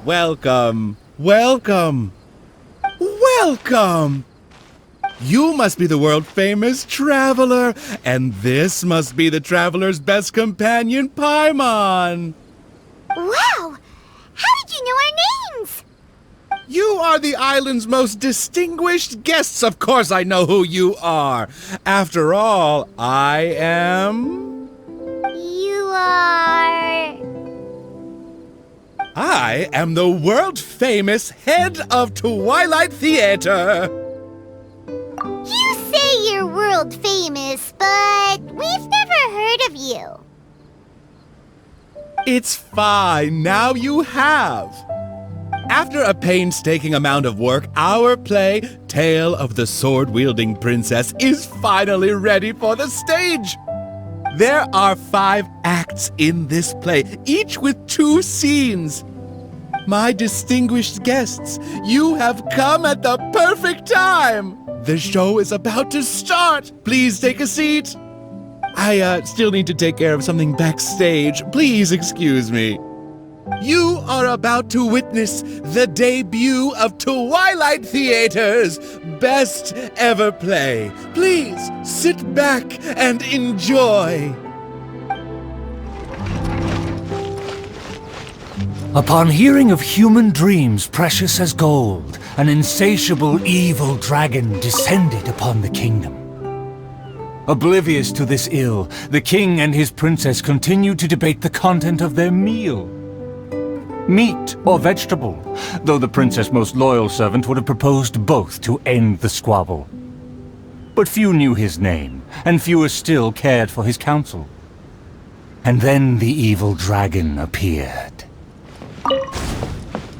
Welcome, welcome, welcome! You must be the world-famous traveler, and this must be the traveler's best companion, Paimon! Wow! How did you know our names? You are the island's most distinguished guests. Of course I know who you are. After all, I am... You are... I am the world-famous head of Twilight Theater. You say you're world famous, but we've never heard of you. It's fine, now you have. After a painstaking amount of work, our play, Tale of the Sword-Wielding Princess, is finally ready for the stage. There are 5 acts in this play, each with 2 scenes. My distinguished guests, you have come at the perfect time. The show is about to start. Please take a seat. I still need to take care of something backstage. Please excuse me. You are about to witness the debut of Twilight Theater's best ever play. Please sit back and enjoy. Upon hearing of human dreams precious as gold, an insatiable evil dragon descended upon the kingdom. Oblivious to this ill, the king and his princess continued to debate the content of their meal. Meat or vegetable, though the princess' most loyal servant would have proposed both to end the squabble. But few knew his name, and fewer still cared for his counsel. And then the evil dragon appeared.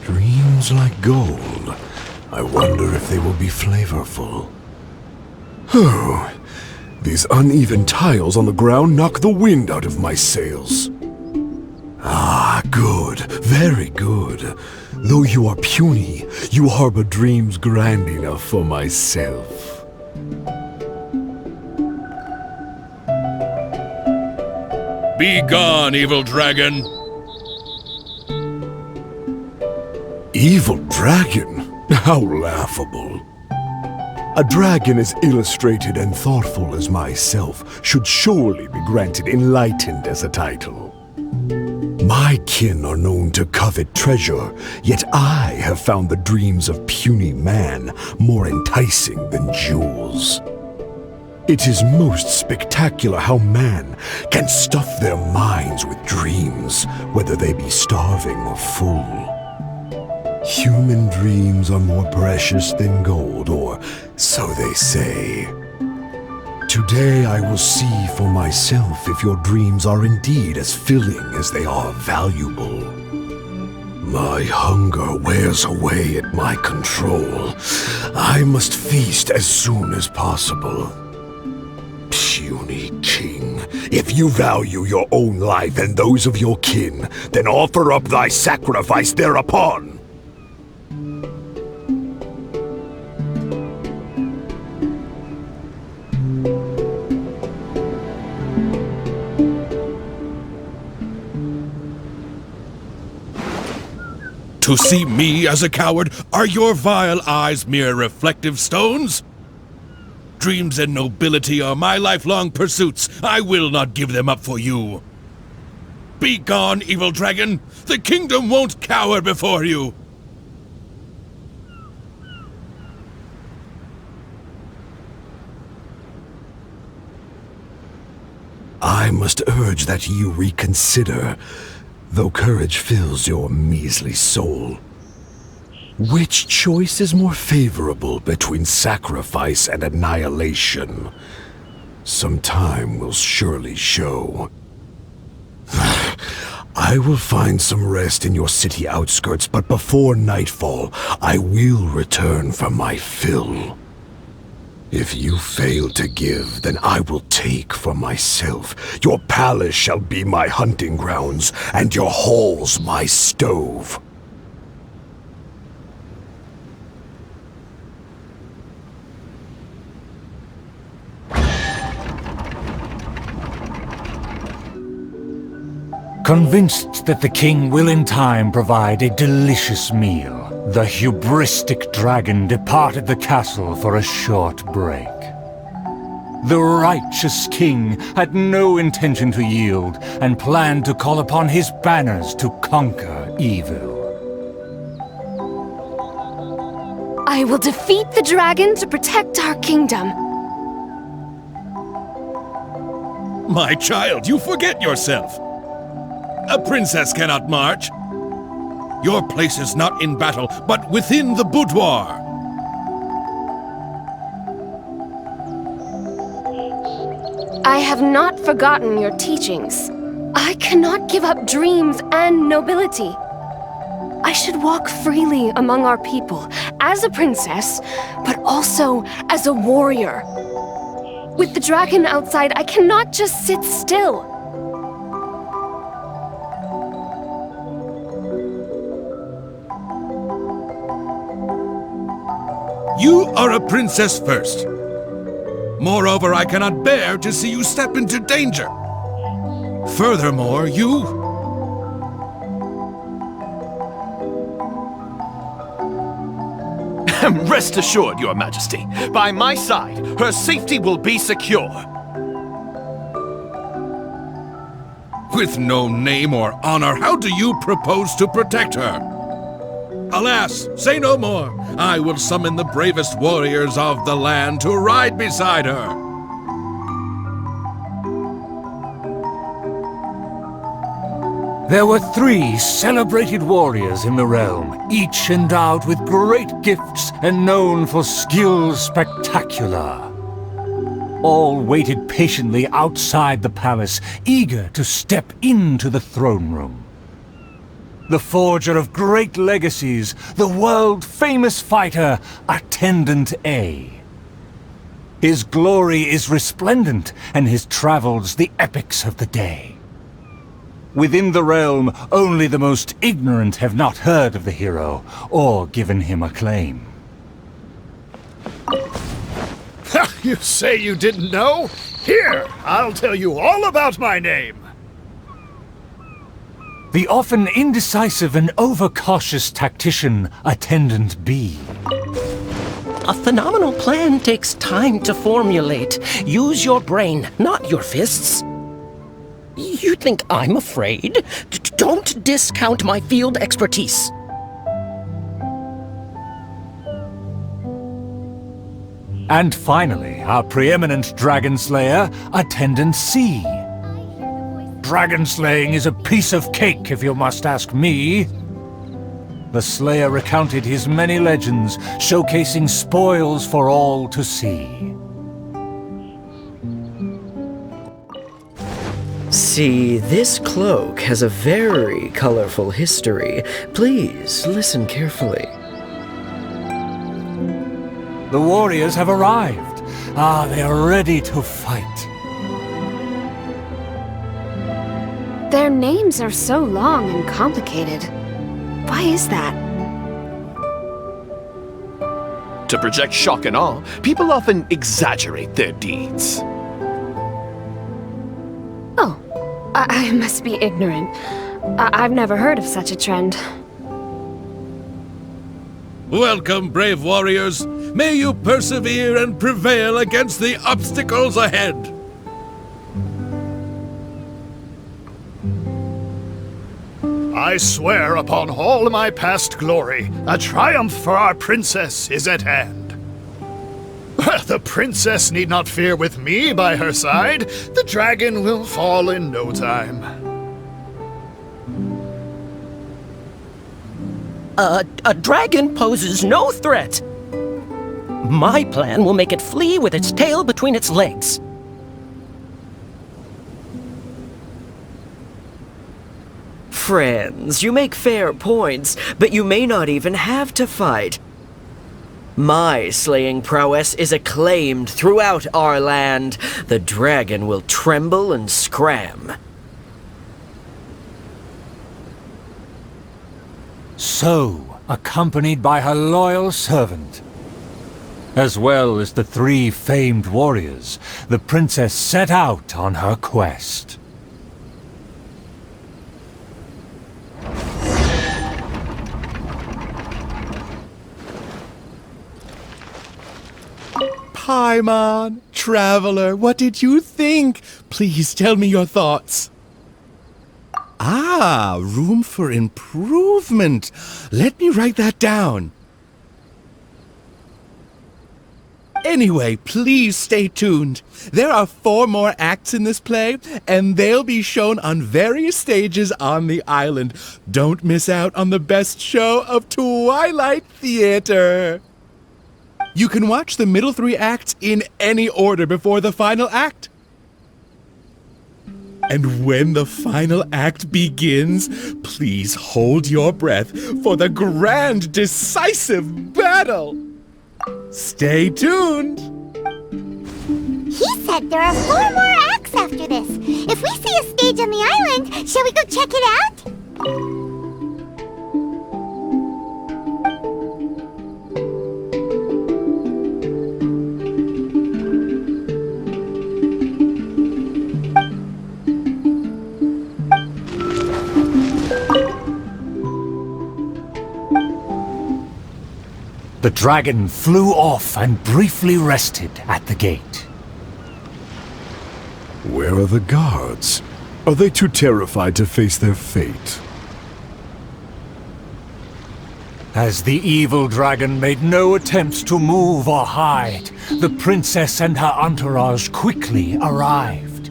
Dreams like gold. I wonder if they will be flavorful. Oh, these uneven tiles on the ground knock the wind out of my sails. Ah, good, very good. Though you are puny, you harbor dreams grand enough for myself. Be gone, evil dragon. Evil dragon? How laughable. A dragon as illustrated and thoughtful as myself should surely be granted enlightened as a title. My kin are known to covet treasure, yet I have found the dreams of puny man more enticing than jewels. It is most spectacular how man can stuff their minds with dreams, whether they be starving or full. Human dreams are more precious than gold, or so they say. Today I will see for myself if your dreams are indeed as filling as they are valuable. My hunger wears away at my control. I must feast as soon as possible. Puny king, if you value your own life and those of your kin, then offer up thy sacrifice thereupon. To see me as a coward, are your vile eyes mere reflective stones? Dreams and nobility are my lifelong pursuits. I will not give them up for you. Be gone, evil dragon! The kingdom won't cower before you! I must urge that you reconsider, though courage fills your measly soul. Which choice is more favorable between sacrifice and annihilation? Some time will surely show. I will find some rest in your city outskirts, but before nightfall, I will return for my fill. If you fail to give, then I will take for myself. Your palace shall be my hunting grounds, and your halls my stove. Convinced that the king will in time provide a delicious meal, the hubristic dragon departed the castle for a short break. The righteous king had no intention to yield and planned to call upon his banners to conquer evil. I will defeat the dragon to protect our kingdom. My child, you forget yourself. A princess cannot march. Your place is not in battle, but within the boudoir. I have not forgotten your teachings. I cannot give up dreams and nobility. I should walk freely among our people, as a princess, but also as a warrior. With the dragon outside, I cannot just sit still. You are a princess first. Moreover, I cannot bear to see you step into danger. Furthermore, you... Rest assured, Your Majesty, by my side, her safety will be secure. With no name or honor, how do you propose to protect her? Alas, say no more. I will summon the bravest warriors of the land to ride beside her. There were 3 celebrated warriors in the realm, each endowed with great gifts and known for skills spectacular. All waited patiently outside the palace, eager to step into the throne room. The forger of great legacies, the world-famous fighter, Attendant A. His glory is resplendent, and his travels the epics of the day. Within the realm, only the most ignorant have not heard of the hero, or given him acclaim. You say you didn't know? Here, I'll tell you all about my name! The often indecisive and overcautious tactician, Attendant B. A phenomenal plan takes time to formulate. Use your brain, not your fists. You think I'm afraid? Don't discount my field expertise. And finally, our preeminent dragon slayer, Attendant C. Dragon slaying is a piece of cake, if you must ask me. The slayer recounted his many legends, showcasing spoils for all to see. See, this cloak has a very colorful history. Please, listen carefully. The warriors have arrived. They are ready to fight. Their names are so long and complicated. Why is that? To project shock and awe, people often exaggerate their deeds. Oh, I must be ignorant. I've never heard of such a trend. Welcome, brave warriors. May you persevere and prevail against the obstacles ahead. I swear upon all my past glory, a triumph for our princess is at hand. The princess need not fear with me by her side. The dragon will fall in no time. A dragon poses no threat. My plan will make it flee with its tail between its legs. Friends, you make fair points, but you may not even have to fight. My slaying prowess is acclaimed throughout our land. The dragon will tremble and scram. So, accompanied by her loyal servant, as well as the 3 famed warriors, the princess set out on her quest. Paimon, traveler, what did you think? Please tell me your thoughts. Ah, room for improvement. Let me write that down. Anyway, please stay tuned. There are 4 more acts in this play, and they'll be shown on various stages on the island. Don't miss out on the best show of Twilight Theater. You can watch the middle 3 acts in any order before the final act. And when the final act begins, please hold your breath for the grand, decisive battle. Stay tuned! He said there are 4 more acts after this. If we see a stage on the island, shall we go check it out? The dragon flew off and briefly rested at the gate. Where are the guards? Are they too terrified to face their fate? As the evil dragon made no attempts to move or hide, the princess and her entourage quickly arrived.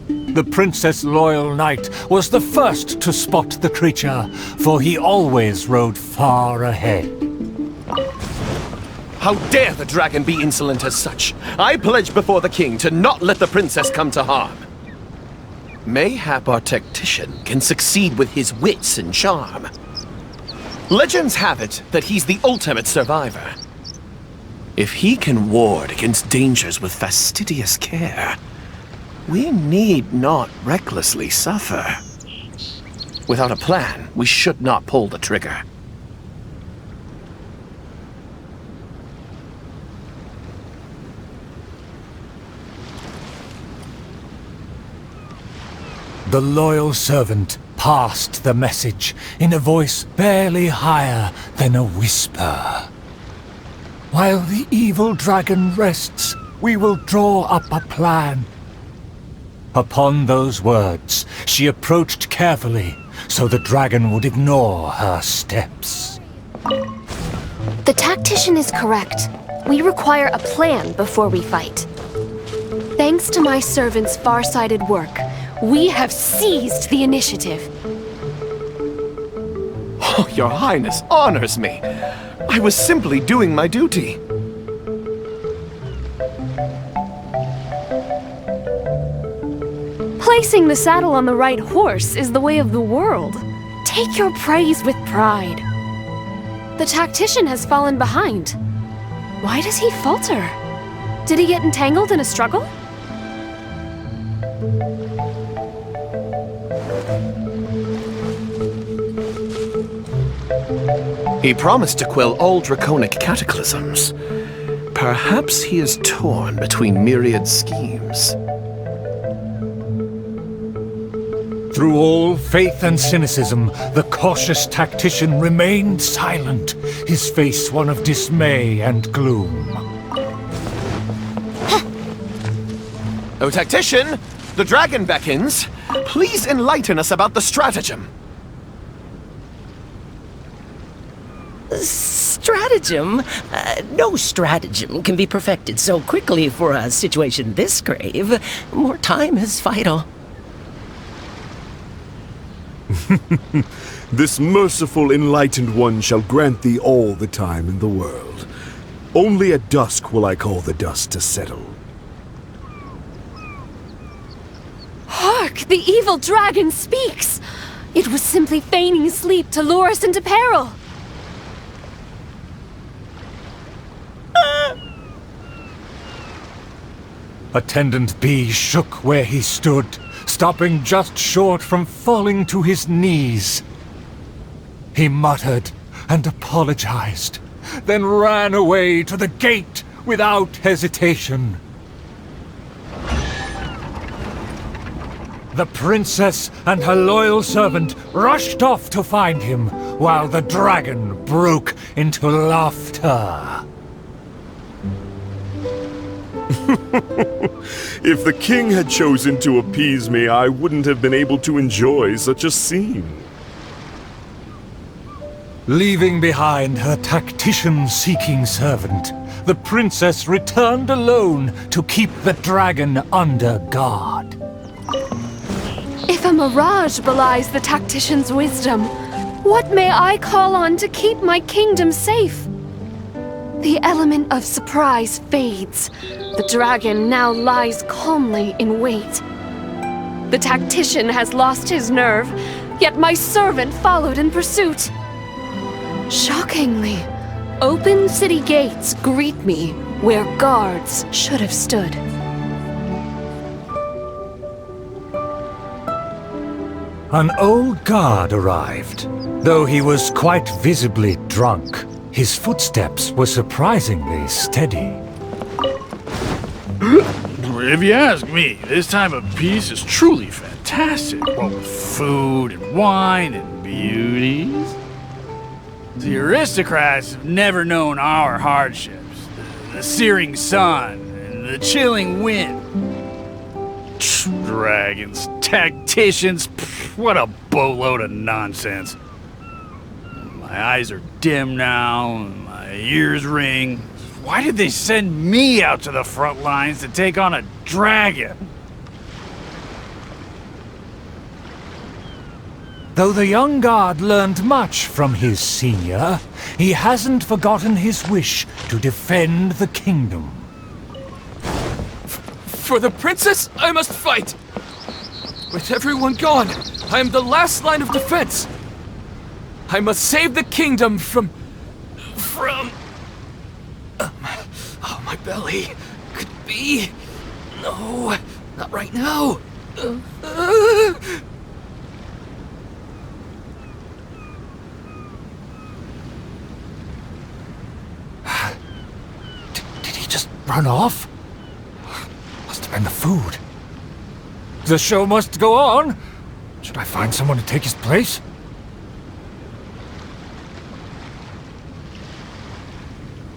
The Princess Loyal Knight was the first to spot the creature, for he always rode far ahead. How dare the dragon be insolent as such? I pledge before the king to not let the princess come to harm. Mayhap our tactician can succeed with his wits and charm. Legends have it that he's the ultimate survivor. If he can ward against dangers with fastidious care, we need not recklessly suffer. Without a plan, we should not pull the trigger. The loyal servant passed the message in a voice barely higher than a whisper. While the evil dragon rests, we will draw up a plan. Upon those words, she approached carefully, so the dragon would ignore her steps. The tactician is correct. We require a plan before we fight. Thanks to my servant's far-sighted work, we have seized the initiative. Oh, Your Highness honors me. I was simply doing my duty. Placing the saddle on the right horse is the way of the world. Take your praise with pride. The tactician has fallen behind. Why does he falter? Did he get entangled in a struggle? He promised to quell all draconic cataclysms. Perhaps he is torn between myriad schemes. Through all faith and cynicism, the cautious tactician remained silent, his face one of dismay and gloom. Oh, tactician! The dragon beckons. Please enlighten us about the stratagem. Stratagem? No stratagem can be perfected so quickly for a situation this grave. More time is vital. This merciful enlightened one shall grant thee all the time in the world. Only at dusk will I call the dust to settle. Hark! The evil dragon speaks! It was simply feigning sleep to lure us into peril. Attendant B shook where he stood, stopping just short from falling to his knees. He muttered and apologized, then ran away to the gate without hesitation. The princess and her loyal servant rushed off to find him, while the dragon broke into laughter. If the king had chosen to appease me, I wouldn't have been able to enjoy such a scene. Leaving behind her tactician-seeking servant, the princess returned alone to keep the dragon under guard. If a mirage belies the tactician's wisdom, what may I call on to keep my kingdom safe? The element of surprise fades. The dragon now lies calmly in wait. The tactician has lost his nerve, yet my servant followed in pursuit. Shockingly, open city gates greet me where guards should have stood. An old guard arrived. Though he was quite visibly drunk, his footsteps were surprisingly steady. If you ask me, this time of peace is truly fantastic. What with food and wine and beauties. The aristocrats have never known our hardships. The searing sun and the chilling wind. Dragons, tacticians, what a boatload of nonsense. My eyes are dim now, and my ears ring. Why did they send me out to the front lines to take on a dragon? Though the young guard learned much from his senior, he hasn't forgotten his wish to defend the kingdom. For the princess, I must fight! With everyone gone, I am the last line of defense! I must save the kingdom from... Oh, my belly. Could be... No, not right now. Did he just run off? Must have been the food. The show must go on. Should I find someone to take his place?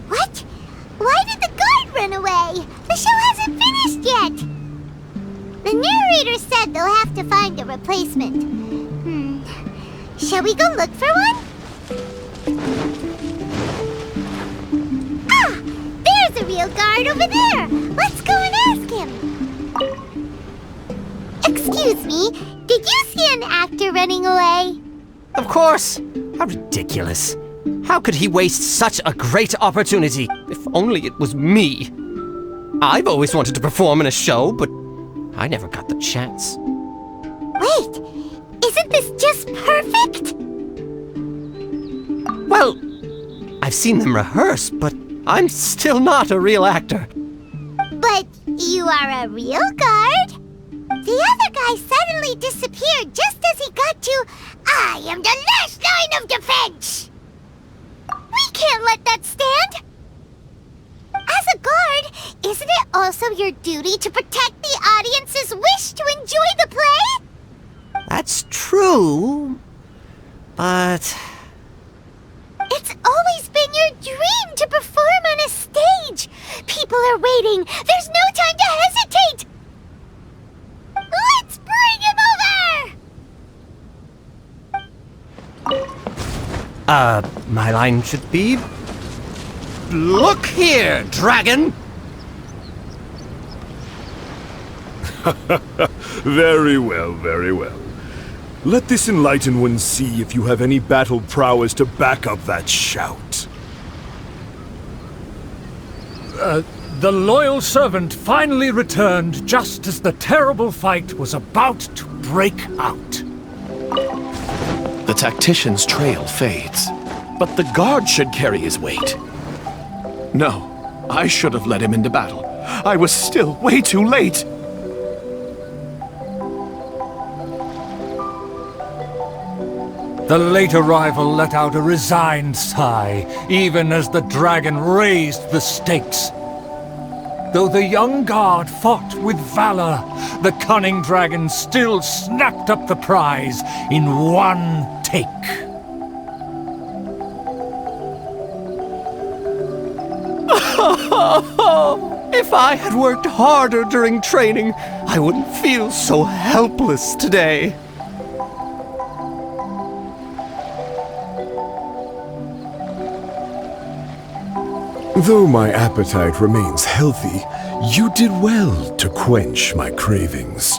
What? Why did the guard run away? The show hasn't finished yet. The narrator said they'll have to find a replacement. Shall we go look for one? Ah! There's a real guard over there! Let's go and ask him! Excuse me, did you see an actor running away? Of course! How ridiculous. How could he waste such a great opportunity? If only it was me. I've always wanted to perform in a show, but I never got the chance. Wait, isn't this just perfect? Well, I've seen them rehearse, but I'm still not a real actor. But you are a real guard? The other guy suddenly disappeared just as he got to, I am the last line of defense! We can't let that stand! As a guard, isn't it also your duty to protect the audience's wish to enjoy the play? That's true, but... It's always been your dream to perform on a stage! People are waiting! There's no time to hesitate! Let's bring him over! My line should be... Look here, dragon! Very well, very well. Let this enlightened one see if you have any battle prowess to back up that shout. The loyal servant finally returned just as the terrible fight was about to break out. The tactician's trail fades, but the guard should carry his weight. No, I should have led him into battle. I was still way too late. The late arrival let out a resigned sigh, even as the dragon raised the stakes. Though the young guard fought with valor, the cunning dragon still snapped up the prize in one take. If I had worked harder during training, I wouldn't feel so helpless today. Though my appetite remains healthy, you did well to quench my cravings.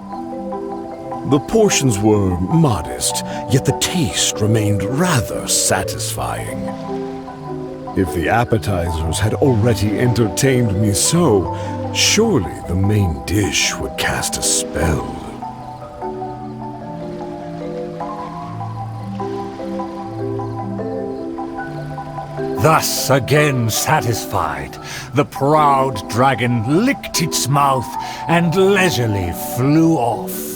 The portions were modest, yet the taste remained rather satisfying. If the appetizers had already entertained me so, surely the main dish would cast a spell. Thus, again satisfied, the proud dragon licked its mouth and leisurely flew off.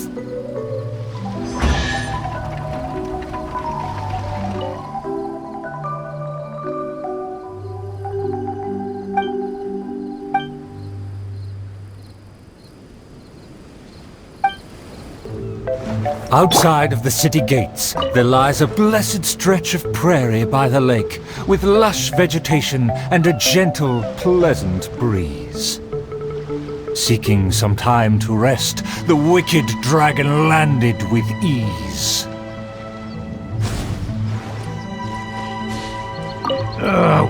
Outside of the city gates, there lies a blessed stretch of prairie by the lake, with lush vegetation and a gentle, pleasant breeze. Seeking some time to rest, the wicked dragon landed with ease.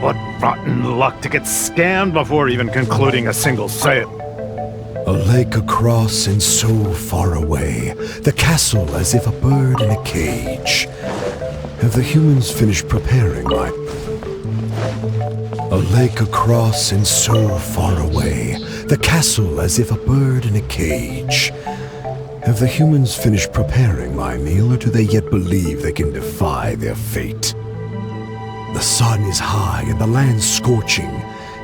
What rotten luck to get scammed before even concluding a single sale. A lake across and so far away, the castle as if a bird in a cage. Have the humans finished preparing my... A lake across and so far away, the castle as if a bird in a cage. Have the humans finished preparing my meal, or do they yet believe they can defy their fate? The sun is high and the land scorching.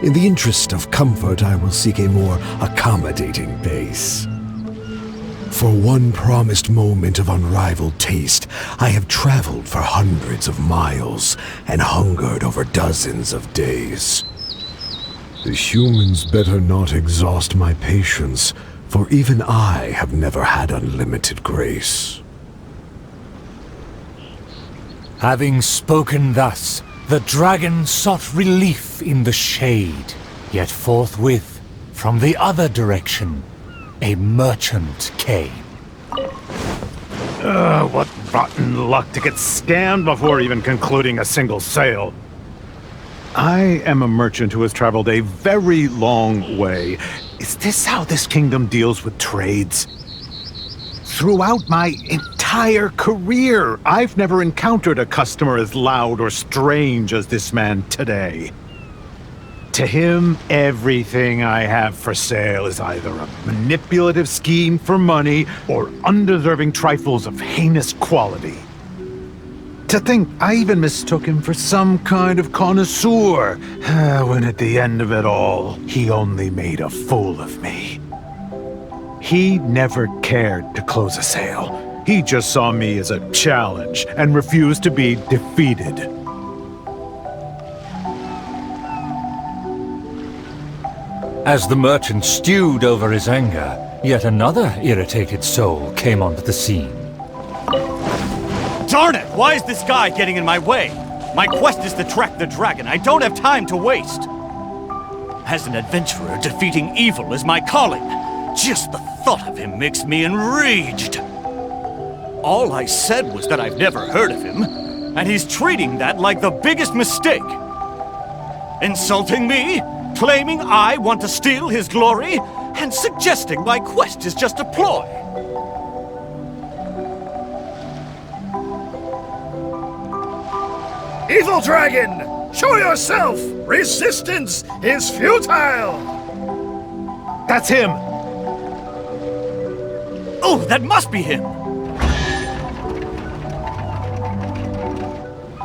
In the interest of comfort, I will seek a more accommodating base. For one promised moment of unrivaled taste, I have traveled for hundreds of miles and hungered over dozens of days. The humans better not exhaust my patience, for even I have never had unlimited grace. Having spoken thus, the dragon sought relief in the shade, yet forthwith, from the other direction, a merchant came. What rotten luck to get scammed before even concluding a single sale. I am a merchant who has traveled a very long way. Is this how this kingdom deals with trades? Throughout my entire career, I've never encountered a customer as loud or strange as this man today. To him, everything I have for sale is either a manipulative scheme for money or undeserving trifles of heinous quality. To think I even mistook him for some kind of connoisseur, when at the end of it all, he only made a fool of me. He never cared to close a sale. He just saw me as a challenge and refused to be defeated. As the merchant stewed over his anger, yet another irritated soul came onto the scene. Darn it! Why is this guy getting in my way? My quest is to track the dragon. I don't have time to waste. As an adventurer, defeating evil is my calling. Just the thought of him makes me enraged. All I said was that I've never heard of him, and he's treating that like the biggest mistake. Insulting me, claiming I want to steal his glory, and suggesting my quest is just a ploy. Evil dragon! Show yourself! Resistance is futile! That's him! Oh, that must be him!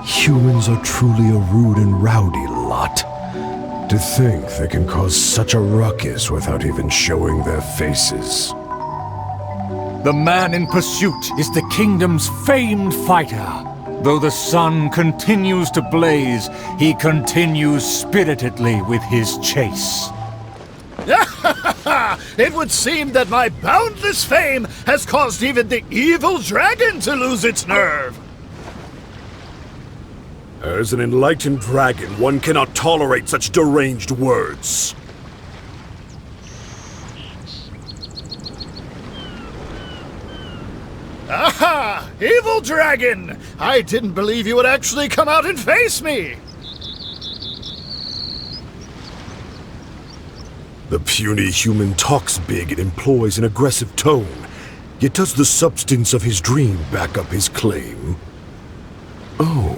Humans are truly a rude and rowdy lot. To think they can cause such a ruckus without even showing their faces. The man in pursuit is the kingdom's famed fighter. Though the sun continues to blaze, he continues spiritedly with his chase. It would seem that my boundless fame has caused even the evil dragon to lose its nerve. As an enlightened dragon, one cannot tolerate such deranged words. Evil dragon! I didn't believe you would actually come out and face me! The puny human talks big and employs an aggressive tone. Yet does the substance of his dream back up his claim? Oh.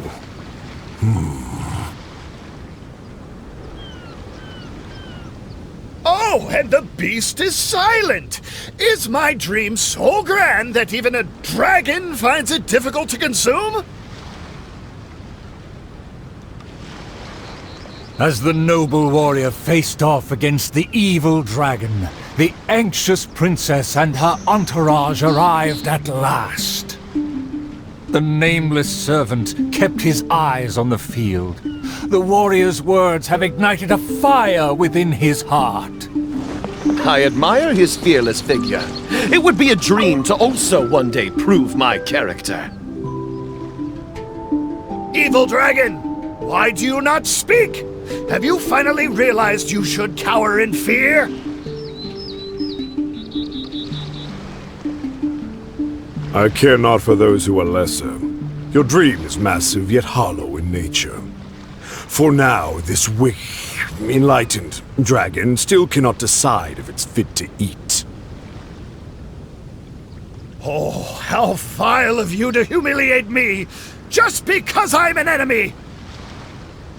Oh, and the beast is silent! Is my dream so grand that even a dragon finds it difficult to consume? As the noble warrior faced off against the evil dragon, the anxious princess and her entourage arrived at last. The nameless servant kept his eyes on the field. The warrior's words have ignited a fire within his heart. I admire his fearless figure. It would be a dream to also one day prove my character. Evil dragon! Why do you not speak? Have you finally realized you should cower in fear? I care not for those who are lesser. Your dream is massive yet hollow in nature. For now, this enlightened dragon still cannot decide if it's fit to eat. Oh, how vile of you to humiliate me, just because I'm an enemy!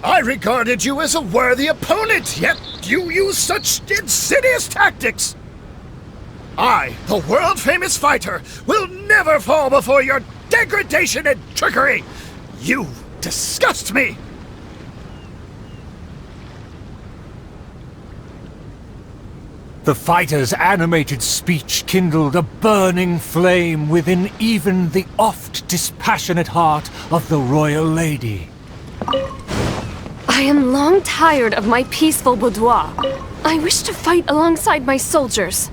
I regarded you as a worthy opponent, yet you use such insidious tactics! I, the world-famous fighter, will never fall before your degradation and trickery! You disgust me! The fighter's animated speech kindled a burning flame within even the oft dispassionate heart of the royal lady. I am long tired of my peaceful boudoir. I wish to fight alongside my soldiers.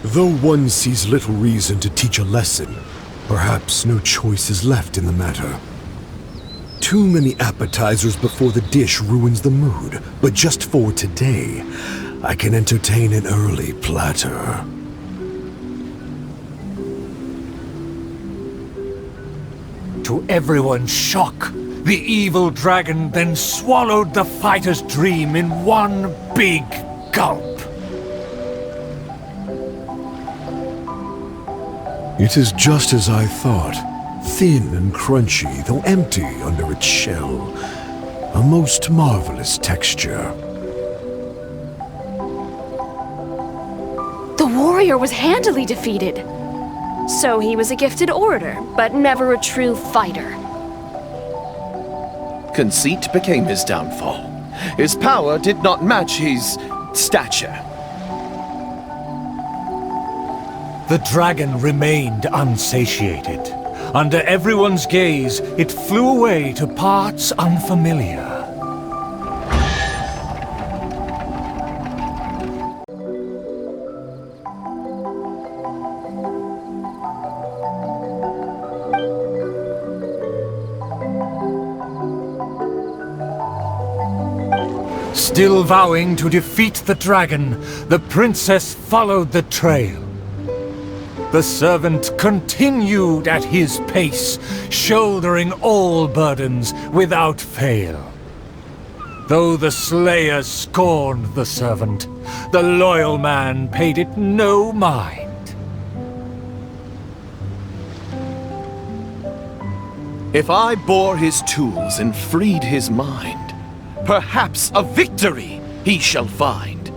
Though one sees little reason to teach a lesson, perhaps no choice is left in the matter. Too many appetizers before the dish ruins the mood, but just for today, I can entertain an early platter. To everyone's shock, the evil dragon then swallowed the fighter's dream in one big gulp. It is just as I thought. Thin and crunchy, though empty under its shell. A most marvelous texture. The warrior was handily defeated. So he was a gifted orator, but never a true fighter. Conceit became his downfall. His power did not match his stature. The dragon remained unsatiated. Under everyone's gaze, it flew away to parts unfamiliar. Still vowing to defeat the dragon, the princess followed the trail. The servant continued at his pace, shouldering all burdens without fail. Though the slayer scorned the servant, the loyal man paid it no mind. If I bore his tools and freed his mind, perhaps a victory he shall find.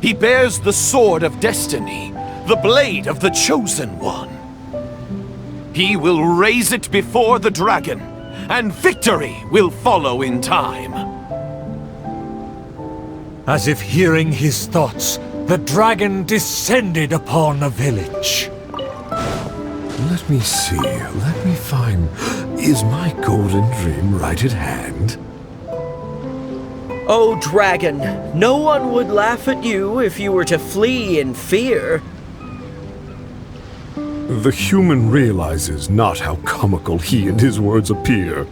He bears the sword of destiny, the blade of the chosen one. He will raise it before the dragon, and victory will follow in time. As if hearing his thoughts, the dragon descended upon a village. Let me see, let me find... Is my golden dream right at hand? Oh, dragon, no one would laugh at you if you were to flee in fear. The human realizes not how comical he and his words appear.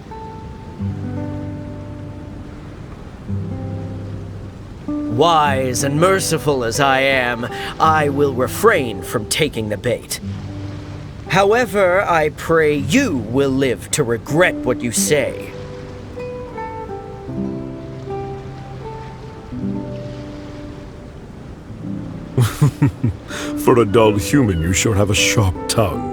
Wise and merciful as I am, I will refrain from taking the bait. However, I pray you will live to regret what you say. For a dull human, you sure have a sharp tongue.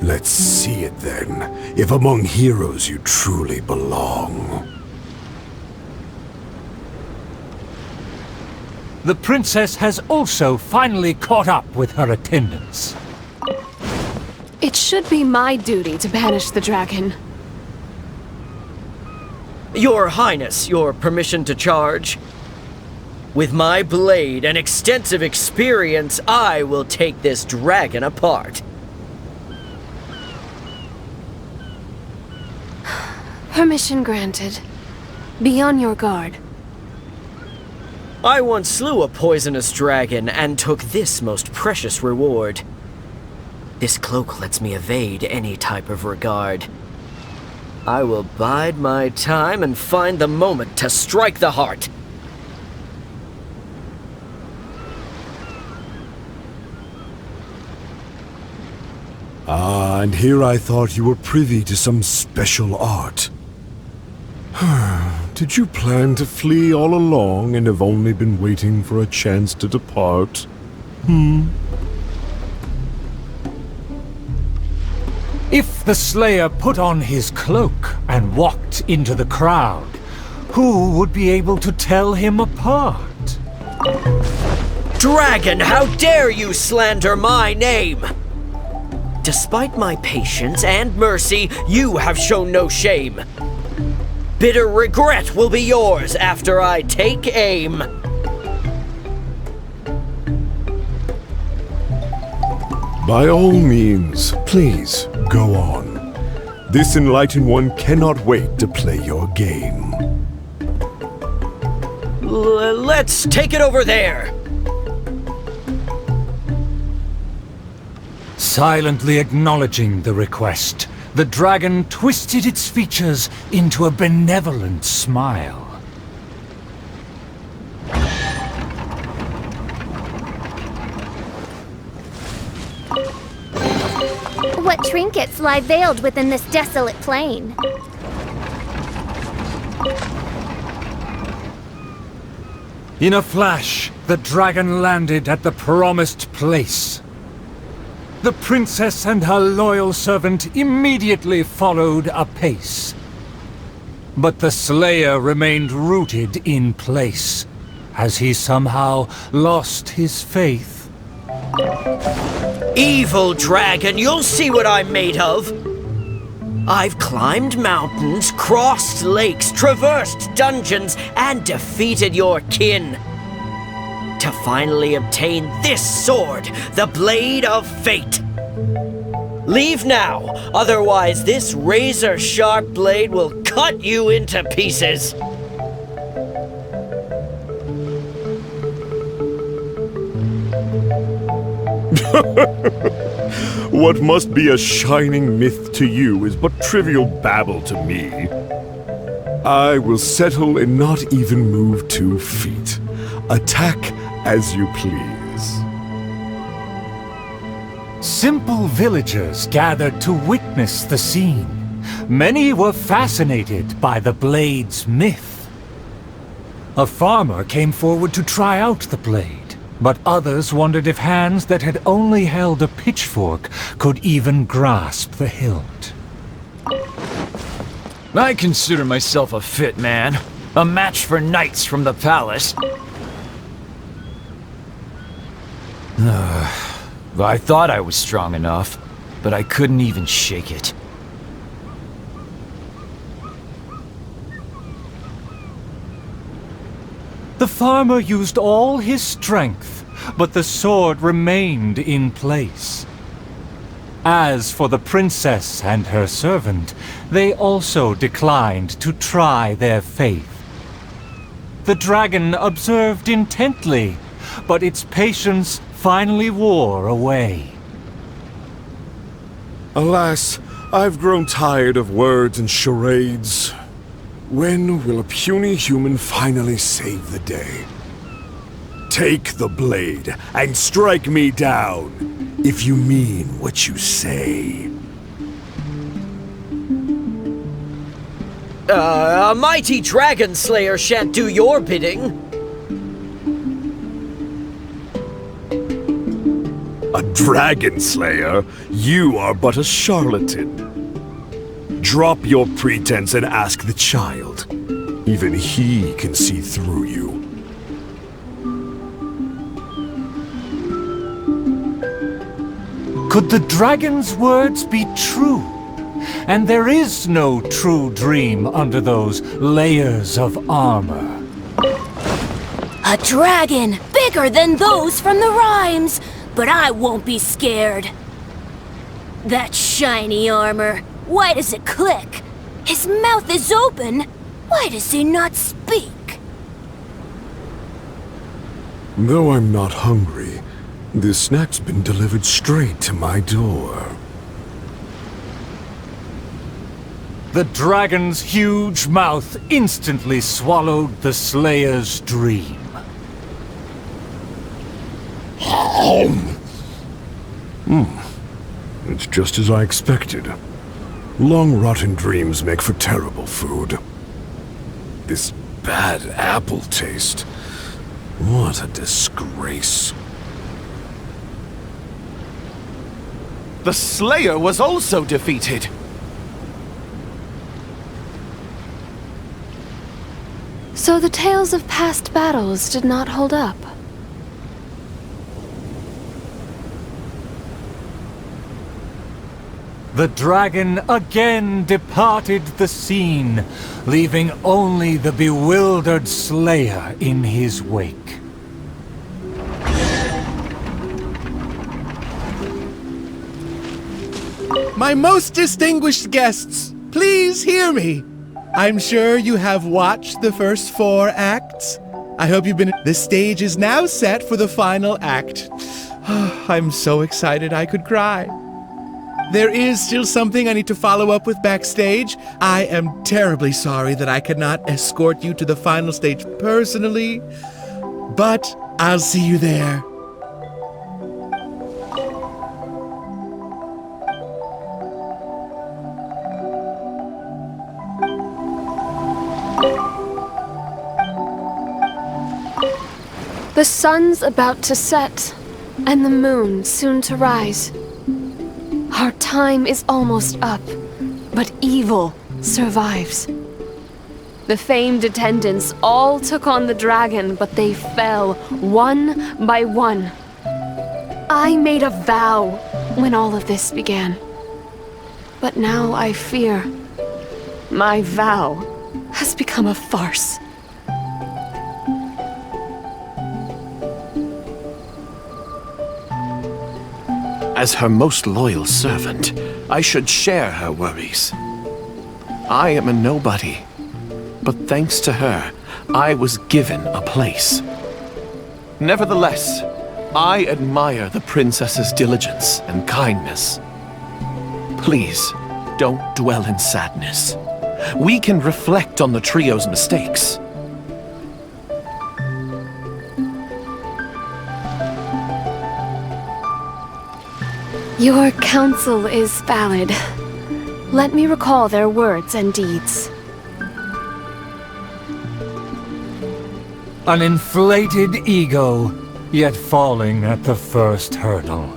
Let's see it then, if among heroes you truly belong. The princess has also finally caught up with her attendants. It should be my duty to banish the dragon. Your Highness, your permission to charge? With my blade and extensive experience, I will take this dragon apart. Permission granted. Be on your guard. I once slew a poisonous dragon and took this most precious reward. This cloak lets me evade any type of regard. I will bide my time and find the moment to strike the heart. Ah, and here I thought you were privy to some special art. Did you plan to flee all along and have only been waiting for a chance to depart? If the Slayer put on his cloak and walked into the crowd, who would be able to tell him apart? Dragon, how dare you slander my name! Despite my patience and mercy, you have shown no shame. Bitter regret will be yours after I take aim. By all means, please, go on. This enlightened one cannot wait to play your game. Let's take it over there. Silently acknowledging the request, the dragon twisted its features into a benevolent smile. What trinkets lie veiled within this desolate plain? In a flash, the dragon landed at the promised place. The princess and her loyal servant immediately followed apace. But the Slayer remained rooted in place, as he somehow lost his faith. Evil dragon, you'll see what I'm made of. I've climbed mountains, crossed lakes, traversed dungeons, and defeated your kin. To finally obtain this sword, the Blade of Fate. Leave now, otherwise this razor-sharp blade will cut you into pieces. What must be a shining myth to you is but trivial babble to me. I will settle and not even move 2 feet. Attack as you please. Simple villagers gathered to witness the scene. Many were fascinated by the blade's myth. A farmer came forward to try out the blade, but others wondered if hands that had only held a pitchfork could even grasp the hilt. I consider myself a fit man. A match for knights from the palace. I thought I was strong enough, but I couldn't even shake it. The farmer used all his strength, but the sword remained in place. As for the princess and her servant, they also declined to try their faith. The dragon observed intently, but its patience finally wore away. Alas, I've grown tired of words and charades. When will a puny human finally save the day? Take the blade and strike me down, if you mean what you say. A mighty dragon slayer shan't do your bidding. A dragon slayer? You are but a charlatan. Drop your pretense and ask the child. Even he can see through you. Could the dragon's words be true? And there is no true dream under those layers of armor. A dragon bigger than those from the rhymes, but I won't be scared. That shiny armor, why does it click? His mouth is open, why does he not speak? Though I'm not hungry, this snack's been delivered straight to my door. The dragon's huge mouth instantly swallowed the Slayer's dream. It's just as I expected. Long rotten dreams make for terrible food. This bad apple taste. What a disgrace. The Slayer was also defeated. So the tales of past battles did not hold up. The dragon again departed the scene, leaving only the bewildered Slayer in his wake. My most distinguished guests, please hear me. I'm sure you have watched the first 4 acts. I hope you've been... The stage is now set for the final act. I'm so excited I could cry. There is still something I need to follow up with backstage. I am terribly sorry that I could not escort you to the final stage personally, but I'll see you there. The sun's about to set, and the moon soon to rise. Our time is almost up, but evil survives. The famed attendants all took on the dragon, but they fell one by one. I made a vow when all of this began. But now I fear my vow has become a farce. As her most loyal servant, I should share her worries. I am a nobody, but thanks to her, I was given a place. Nevertheless, I admire the princess's diligence and kindness. Please, don't dwell in sadness. We can reflect on the trio's mistakes. Your counsel is valid. Let me recall their words and deeds. An inflated ego, yet falling at the first hurdle.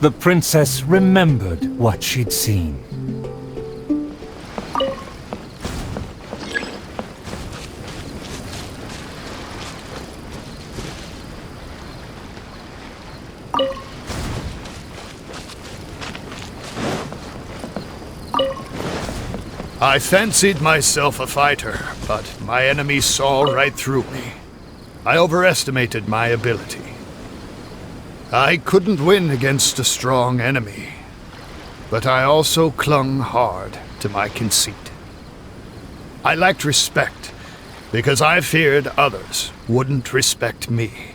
The princess remembered what she'd seen. I fancied myself a fighter, but my enemy saw right through me. I overestimated my ability. I couldn't win against a strong enemy, but I also clung hard to my conceit. I lacked respect because I feared others wouldn't respect me.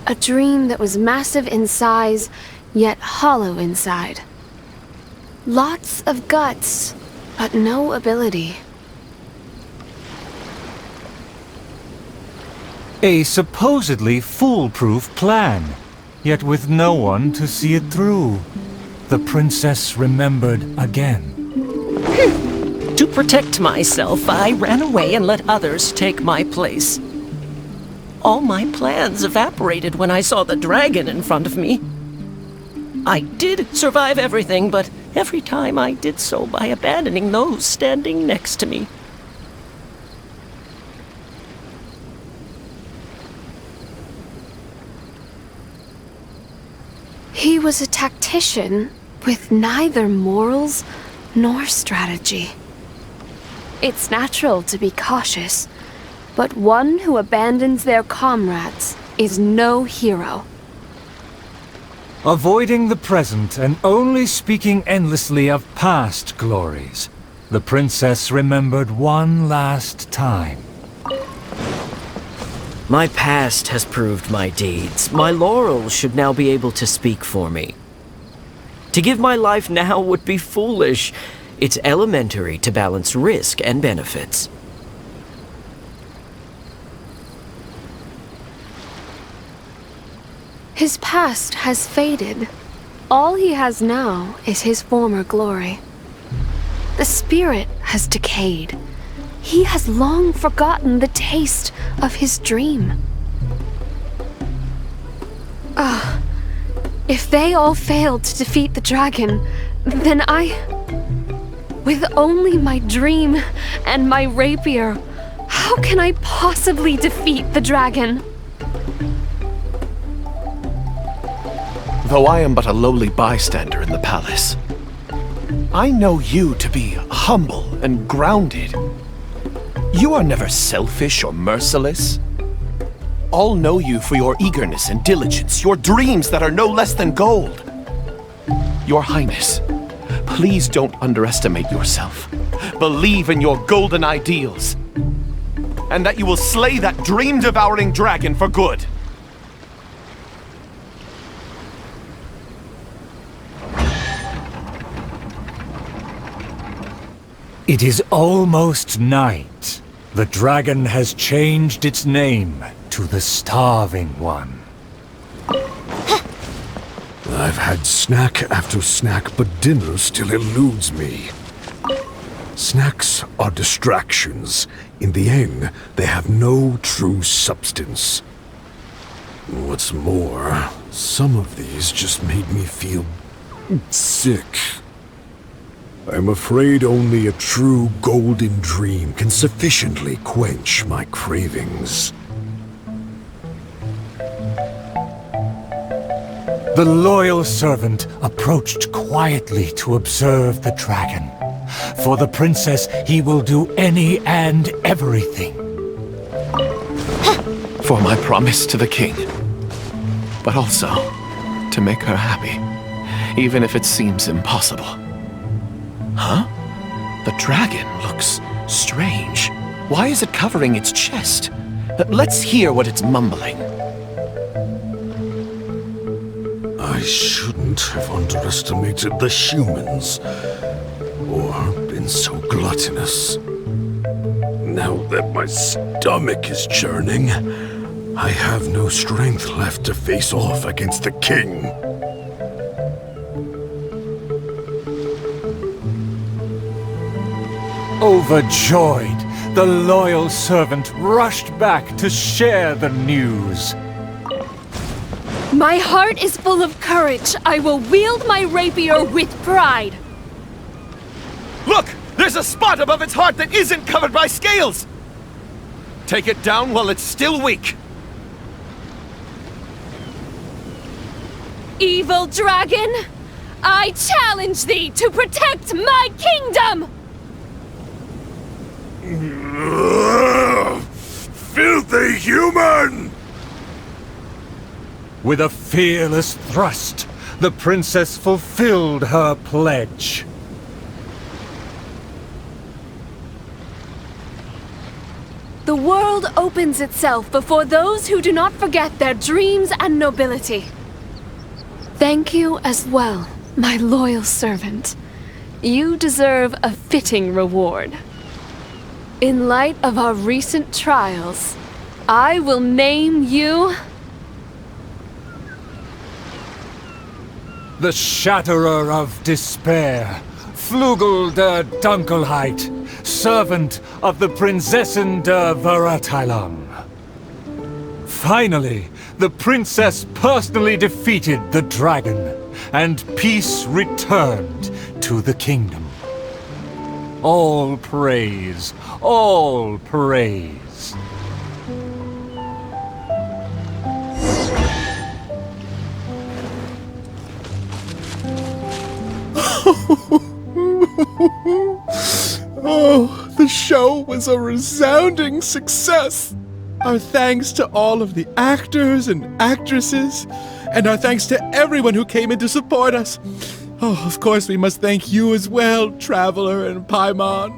A dream that was massive in size, yet hollow inside. Lots of guts, but no ability. A supposedly foolproof plan, yet with no one to see it through. The princess remembered again. To protect myself, I ran away and let others take my place. All my plans evaporated when I saw the dragon in front of me. I did survive everything, but every time I did so by abandoning those standing next to me. He was a tactician with neither morals nor strategy. It's natural to be cautious, but one who abandons their comrades is no hero. Avoiding the present and only speaking endlessly of past glories, the princess remembered one last time. My past has proved my deeds. My laurels should now be able to speak for me. To give my life now would be foolish. It's elementary to balance risk and benefits. His past has faded. All he has now is his former glory. The spirit has decayed. He has long forgotten the taste of his dream. If they all failed to defeat the dragon, then with only my dream and my rapier, how can I possibly defeat the dragon? Though I am but a lowly bystander in the palace, I know you to be humble and grounded. You are never selfish or merciless. All know you for your eagerness and diligence, your dreams that are no less than gold. Your Highness, please don't underestimate yourself. Believe in your golden ideals, and that you will slay that dream-devouring dragon for good. It is almost night. The dragon has changed its name to the Starving One. I've had snack after snack, but dinner still eludes me. Snacks are distractions. In the end, they have no true substance. What's more, some of these just made me feel sick. I'm afraid only a true golden dream can sufficiently quench my cravings. The loyal servant approached quietly to observe the dragon. For the princess, he will do any and everything. For my promise to the king, but also to make her happy, even if it seems impossible. Huh? The dragon looks strange. Why is it covering its chest? Let's hear what it's mumbling. I shouldn't have underestimated the humans, or been so gluttonous. Now that my stomach is churning, I have no strength left to face off against the king. Overjoyed, the loyal servant rushed back to share the news. My heart is full of courage. I will wield my rapier with pride. Look! There's a spot above its heart that isn't covered by scales! Take it down while it's still weak. Evil dragon, I challenge thee to protect my kingdom! Filthy human! With a fearless thrust, the princess fulfilled her pledge. The world opens itself before those who do not forget their dreams and nobility. Thank you as well, my loyal servant. You deserve a fitting reward. In light of our recent trials, I will name you... The Shatterer of Despair, Flugel der Dunkelheit, servant of the Prinzessin der Verurteilung. Finally, the princess personally defeated the dragon, and peace returned to the kingdom. All praise, all praise. Oh, the show was a resounding success. Our thanks to all of the actors and actresses, and our thanks to everyone who came in to support us. Oh, of course we must thank you as well, Traveler and Paimon.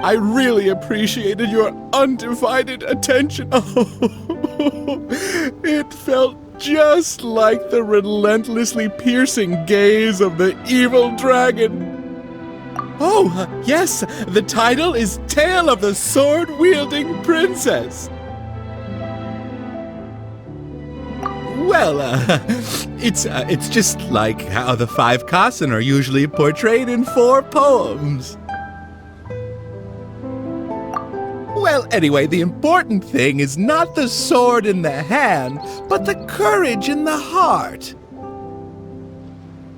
I really appreciated your undivided attention. Oh, it felt just like the relentlessly piercing gaze of the evil dragon. Oh, yes, the title is Tale of the Sword-Wielding Princess. Well, it's just like how the 5 Kassen are usually portrayed in 4 poems. Well, anyway, the important thing is not the sword in the hand, but the courage in the heart.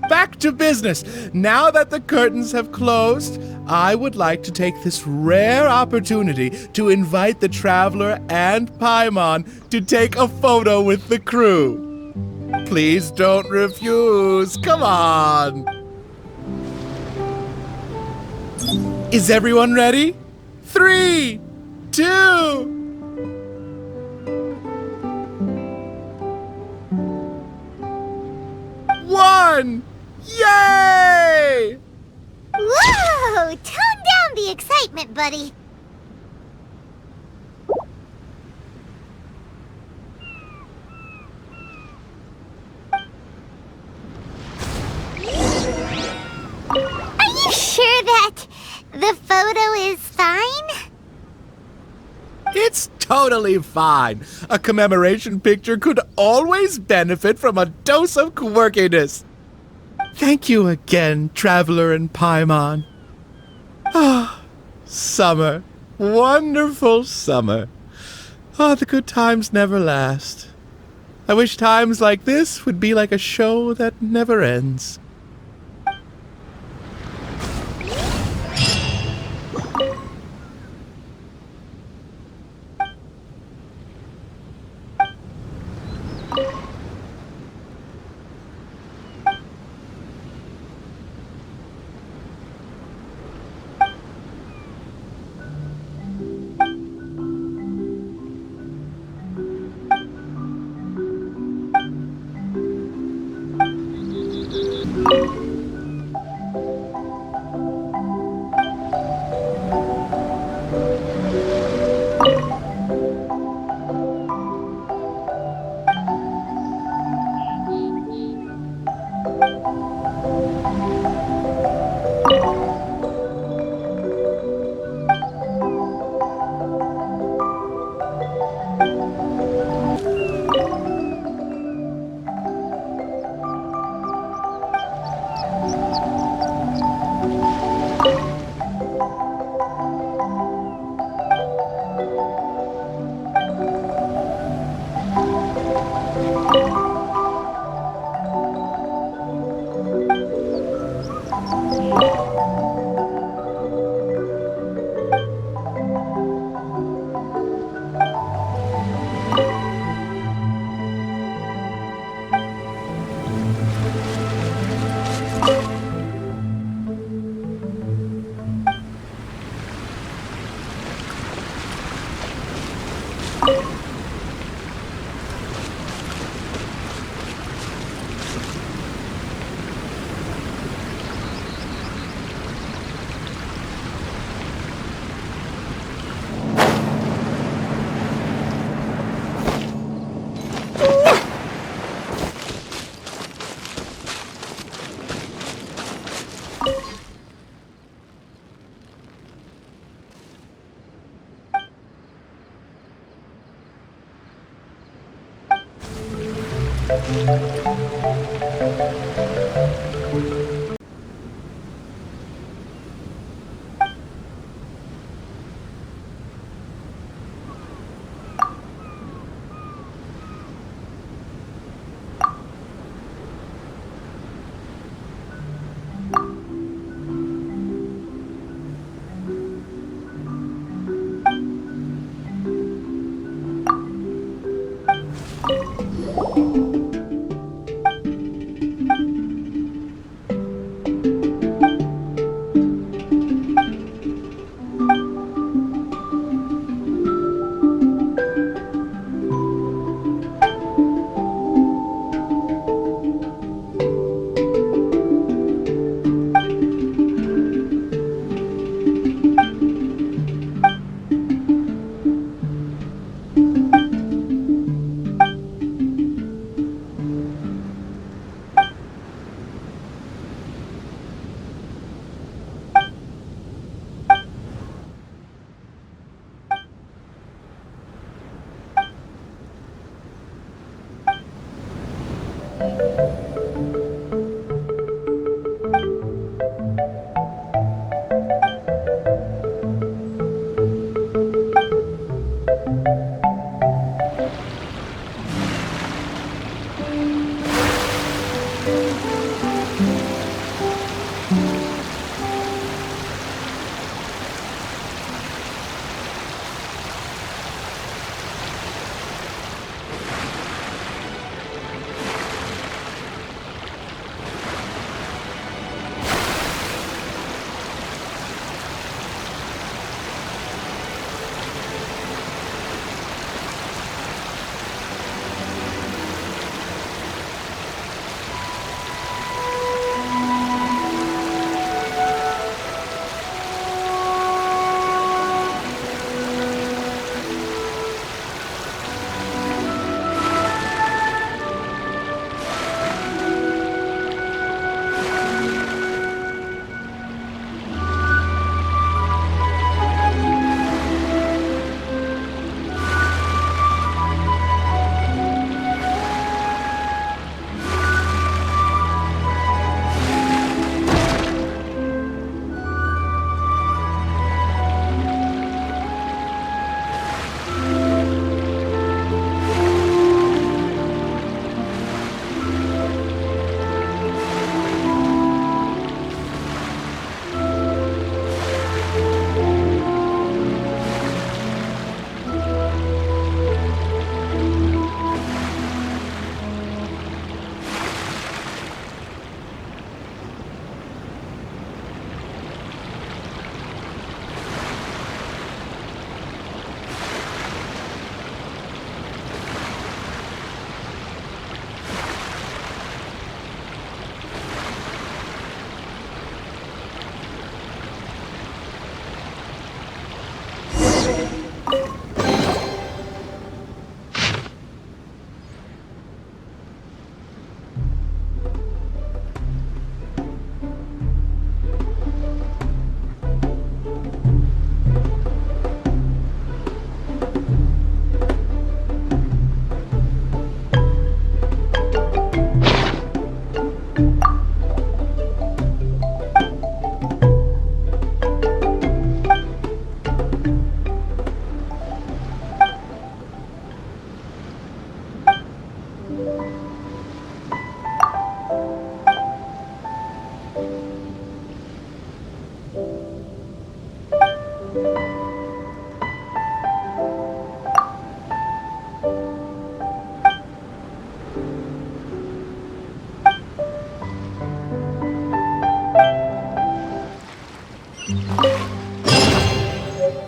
Back to business. Now that the curtains have closed, I would like to take this rare opportunity to invite the Traveler and Paimon to take a photo with the crew. Please don't refuse. Come on. Is everyone ready? 3, 2... 1! Yay! Whoa! Tone down the excitement, buddy. Are you sure that the photo is fine? It's totally fine. A commemoration picture could always benefit from a dose of quirkiness. Thank you again, Traveler and Paimon. Ah, summer. Wonderful summer. Ah, the good times never last. I wish times like this would be like a show that never ends.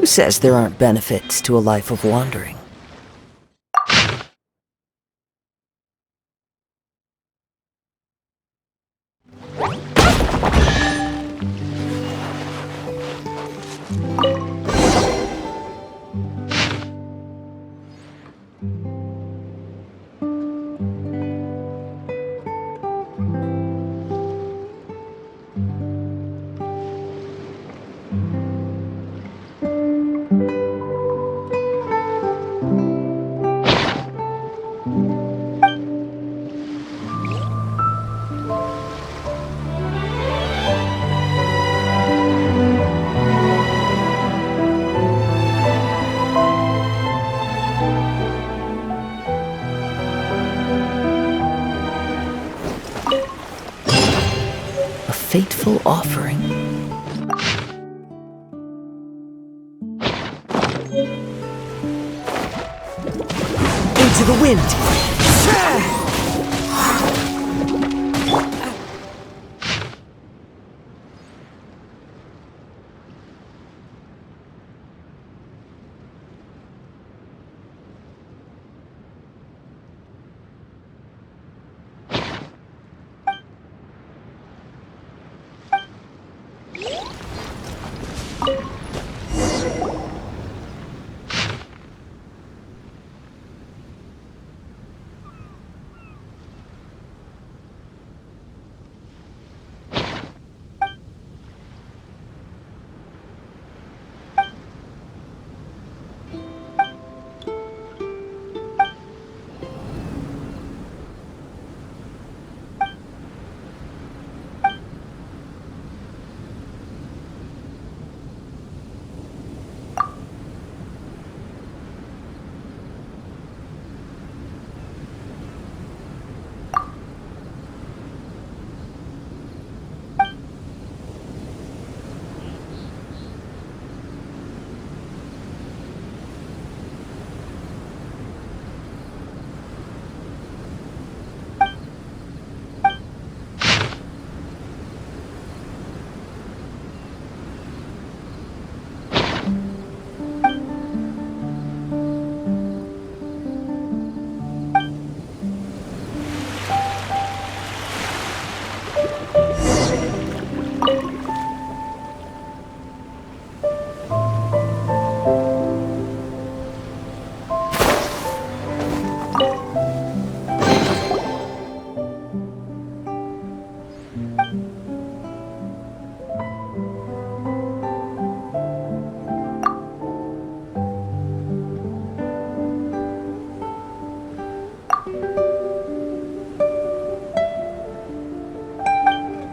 says there aren't benefits to a life of wandering? Fateful offering. Into the wind!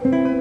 you